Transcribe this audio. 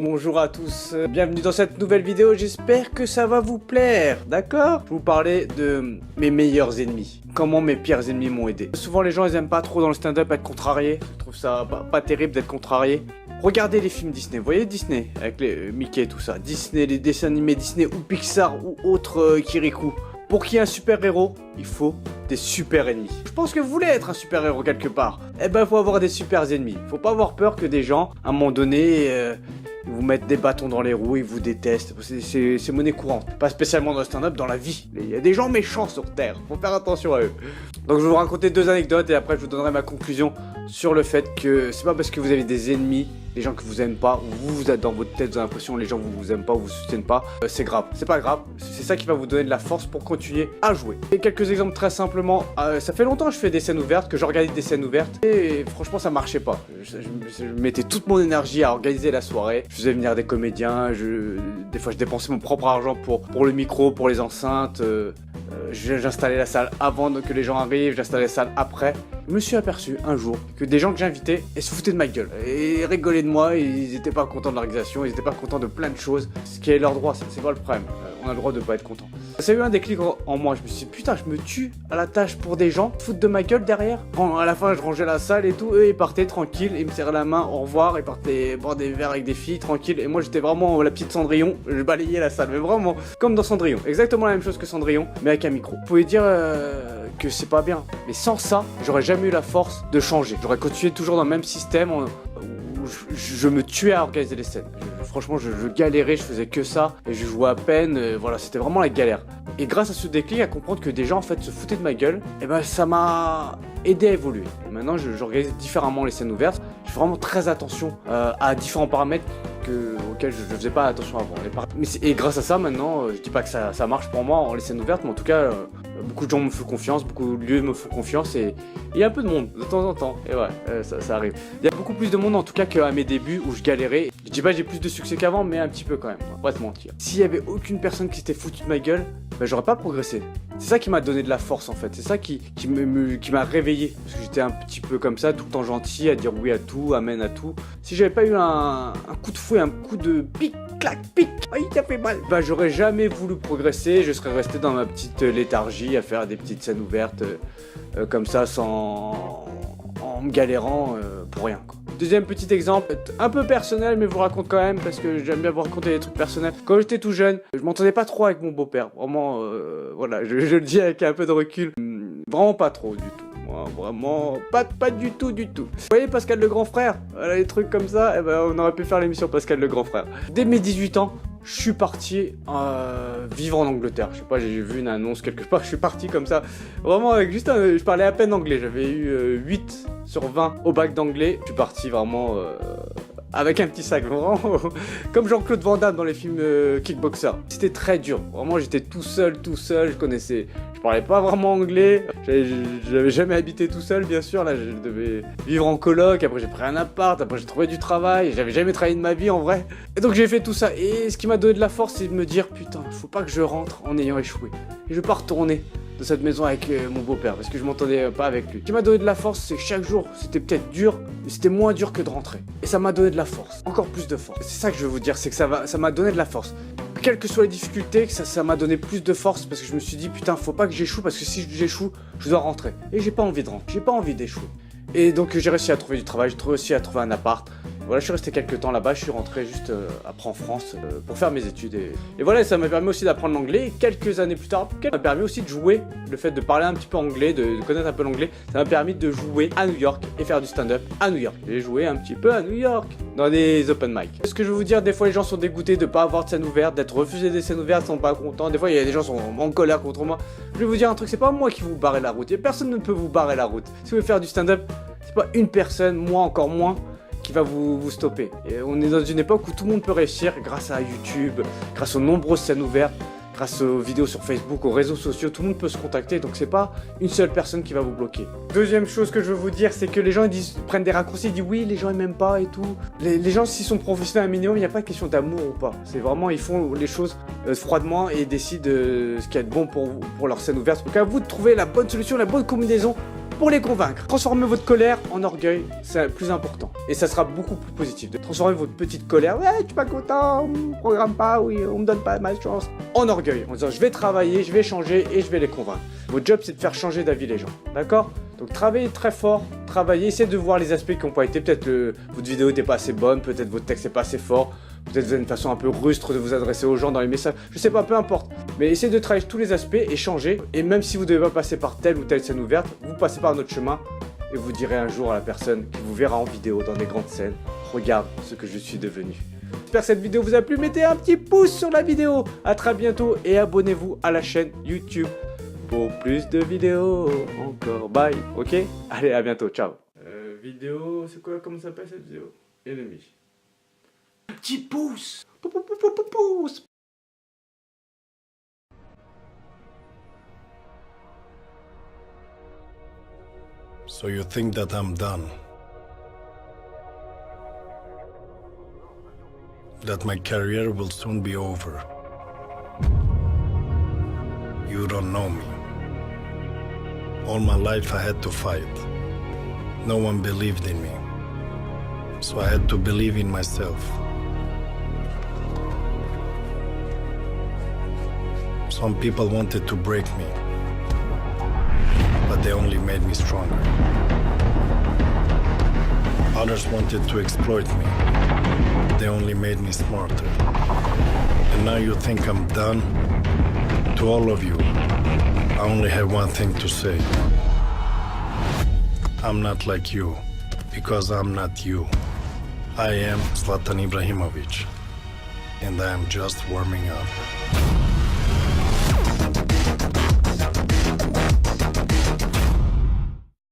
Bonjour à tous, bienvenue dans cette nouvelle vidéo, j'espère que ça va vous plaire, d'accord? Je vais vous parler de mes meilleurs ennemis, comment mes pires ennemis m'ont aidé. Souvent les gens ils aiment pas trop dans le stand-up être contrarié, je trouve ça pas terrible d'être contrarié. Regardez les films Disney, vous voyez Disney, avec les Mickey et tout ça, Disney, les dessins animés Disney ou Pixar ou autres Kirikou. Pour qu'il y ait un super-héros, il faut des super-ennemis. Je pense que vous voulez être un super-héros quelque part. Eh ben, il faut avoir des super-ennemis. Faut pas avoir peur que des gens, à un moment donné, vous mettent des bâtons dans les roues, ils vous détestent. C'est monnaie courante. Pas spécialement dans le stand-up, dans la vie. Il y a des gens méchants sur Terre. Faut faire attention à eux. Donc je vais vous raconter deux anecdotes et après je vous donnerai ma conclusion sur le fait que c'est pas parce que vous avez des ennemis, des gens que vous aimez pas, ou vous êtes dans votre tête, vous avez l'impression que les gens vous aiment pas ou vous soutiennent pas, c'est grave. C'est pas grave, c'est ça qui va vous donner de la force pour continuer à jouer. Et quelques exemples très simplement, ça fait longtemps que je fais des scènes ouvertes, que j'organise des scènes ouvertes, et franchement ça marchait pas. Je mettais toute mon énergie à organiser la soirée, je faisais venir des comédiens, des fois je dépensais mon propre argent pour le micro, pour les enceintes, j'installais la salle avant que les gens arrivent, j'installais la salle après. Je me suis aperçu un jour que des gens que j'invitais, ils se foutaient de ma gueule et rigolaient de moi, ils étaient pas contents de l'organisation, ils étaient pas contents de plein de choses, ce qui est leur droit, c'est pas le problème, on a le droit de pas être content. Ça a eu un déclic en moi, je me suis dit putain je me tue à la tâche pour des gens, foutent de ma gueule derrière. À la fin je rangeais la salle et tout, eux ils partaient tranquilles, ils me serraient la main, au revoir, ils partaient boire des verres avec des filles tranquilles et moi j'étais vraiment la petite Cendrillon, je balayais la salle, mais vraiment comme dans Cendrillon, exactement la même chose que Cendrillon, mais avec un micro. Vous pouvez dire que c'est pas bien, mais sans ça, j'aurais jamais eu la force de changer. J'aurais continué toujours dans le même système où je me tuais à organiser les scènes. Franchement, je galérais, je faisais que ça, et je jouais à peine, voilà, c'était vraiment la galère. Et grâce à ce déclic, à comprendre que des gens en fait se foutaient de ma gueule, et ben ça m'a aidé à évoluer. Et maintenant, j'organise différemment les scènes ouvertes. Je fais vraiment très attention à différents paramètres auxquels je faisais pas attention avant. Et grâce à ça, maintenant, je dis pas que ça marche pour moi en les scènes ouvertes, mais en tout cas, beaucoup de gens me font confiance, beaucoup de lieux me font confiance, et il y a un peu de monde de temps en temps. Et ouais, ça arrive. Il y a beaucoup plus de monde en tout cas qu'à mes débuts où je galérais. Je dis pas j'ai plus de succès qu'avant, mais un petit peu quand même, on va pas te mentir. S'il y avait aucune personne qui s'était foutue de ma gueule, ben j'aurais pas progressé. C'est ça qui m'a donné de la force en fait, c'est ça qui m'a réveillé. Parce que j'étais un petit peu comme ça, tout le temps gentil, à dire oui à tout, amen à tout. Si j'avais pas eu un coup de fouet, un coup de pic, clac, pic, aïe, ça fait mal, bah j'aurais jamais voulu progresser, je serais resté dans ma petite léthargie à faire des petites scènes ouvertes comme ça en me galérant pour rien quoi. Deuxième petit exemple, un peu personnel mais je vous raconte quand même parce que j'aime bien vous raconter des trucs personnels. Quand j'étais tout jeune, je m'entendais pas trop avec mon beau-père, vraiment, voilà, je le dis avec un peu de recul, vraiment pas trop du tout. Moi, vraiment, pas du tout. Vous voyez Pascal le grand frère, voilà, les trucs comme ça, eh ben, on aurait pu faire l'émission Pascal le grand frère. Dès mes 18 ans, je suis parti vivre en Angleterre. Je sais pas, j'ai vu une annonce quelque part, je suis parti comme ça. Vraiment, avec juste je parlais à peine anglais. J'avais eu 8 sur 20 au bac d'anglais. Je suis parti vraiment avec un petit sac, vraiment comme Jean-Claude Van Damme dans les films Kickboxer. C'était très dur. Vraiment, j'étais tout seul. Je parlais pas vraiment anglais. J'avais jamais habité tout seul, bien sûr. Là, je devais vivre en coloc. Après, j'ai pris un appart. Après, j'ai trouvé du travail. J'avais jamais travaillé de ma vie, en vrai. Et donc, j'ai fait tout ça. Et ce qui m'a donné de la force, c'est de me dire, putain, faut pas que je rentre en ayant échoué. Et je vais pas retourner de cette maison avec mon beau-père parce que je m'entendais pas avec lui. Ce qui m'a donné de la force, c'est que chaque jour, c'était peut-être dur, mais c'était moins dur que de rentrer. Et ça m'a donné de la force, encore plus de force. C'est ça que je veux vous dire, c'est que ça m'a donné de la force. Quelles que soient les difficultés, ça m'a donné plus de force parce que je me suis dit putain, faut pas que j'échoue parce que si j'échoue, je dois rentrer. Et j'ai pas envie de rentrer, j'ai pas envie d'échouer. Et donc j'ai réussi à trouver du travail, j'ai réussi à trouver un appart. Voilà, je suis resté quelques temps là-bas, je suis rentré juste après en France pour faire mes études. Et voilà, ça m'a permis aussi d'apprendre l'anglais. Et quelques années plus tard, ça m'a permis aussi de jouer. Le fait de parler un petit peu anglais, de connaître un peu l'anglais, ça m'a permis de jouer à New York et faire du stand-up à New York. J'ai joué un petit peu à New York, dans des open mic. Ce que je veux vous dire, des fois les gens sont dégoûtés de pas avoir de scène ouverte, d'être refusés des scènes ouvertes, ils sont pas contents. Des fois il y a des gens qui sont en colère contre moi. Je vais vous dire un truc, c'est pas moi qui vous barrer la route. Et personne ne peut vous barrer la route. Si vous voulez faire du stand-up, c'est pas une personne, moi encore moins, qui va vous stopper. Et on est dans une époque où tout le monde peut réussir grâce à YouTube, grâce aux nombreuses scènes ouvertes, grâce aux vidéos sur Facebook, aux réseaux sociaux, tout le monde peut se contacter, donc c'est pas une seule personne qui va vous bloquer. Deuxième chose que je veux vous dire, c'est que les gens ils prennent des raccourcis, ils disent oui, les gens ils m'aiment pas et tout. Les gens s'ils sont professionnels un minimum, il n'y a pas de question d'amour ou pas. C'est vraiment, ils font les choses froidement et décident ce qui est bon pour leur scène ouverte. Donc à vous de trouver la bonne solution, la bonne combinaison pour les convaincre. Transformez votre colère en orgueil, c'est le plus important. Et ça sera beaucoup plus positif de transformer votre petite colère, ouais, tu suis pas content, on me programme pas, oui, on me donne pas ma chance, en orgueil, en disant je vais travailler, je vais changer et je vais les convaincre. Votre job, c'est de faire changer d'avis les gens, d'accord? Donc travaillez très fort, travaillez, essayez de voir les aspects qui n'ont pas été, peut-être votre vidéo n'était pas assez bonne, peut-être votre texte n'est pas assez fort, peut-être vous avez une façon un peu rustre de vous adresser aux gens dans les messages, je sais pas, peu importe. Mais essayez de travailler tous les aspects et changer, et même si vous ne devez pas passer par telle ou telle scène ouverte, vous passez par notre chemin, et vous direz un jour à la personne qui vous verra en vidéo dans des grandes scènes, regarde ce que je suis devenu. J'espère que cette vidéo vous a plu, mettez un petit pouce sur la vidéo, à très bientôt, et abonnez-vous à la chaîne YouTube pour plus de vidéos encore. Bye, ok? Allez, à bientôt, ciao. Vidéo, c'est quoi? Comment ça s'appelle cette vidéo? Ennemi. Un petit pouce! Pouce! So you think that I'm done? That my career will soon be over? You don't know me. All my life I had to fight. No one believed in me. So I had to believe in myself. Some people wanted to break me, but they only made me stronger. Others wanted to exploit me. They only made me smarter. And now you think I'm done? To all of you, I only have one thing to say. I'm not like you, because I'm not you. I am Zlatan Ibrahimovic, and I am just warming up.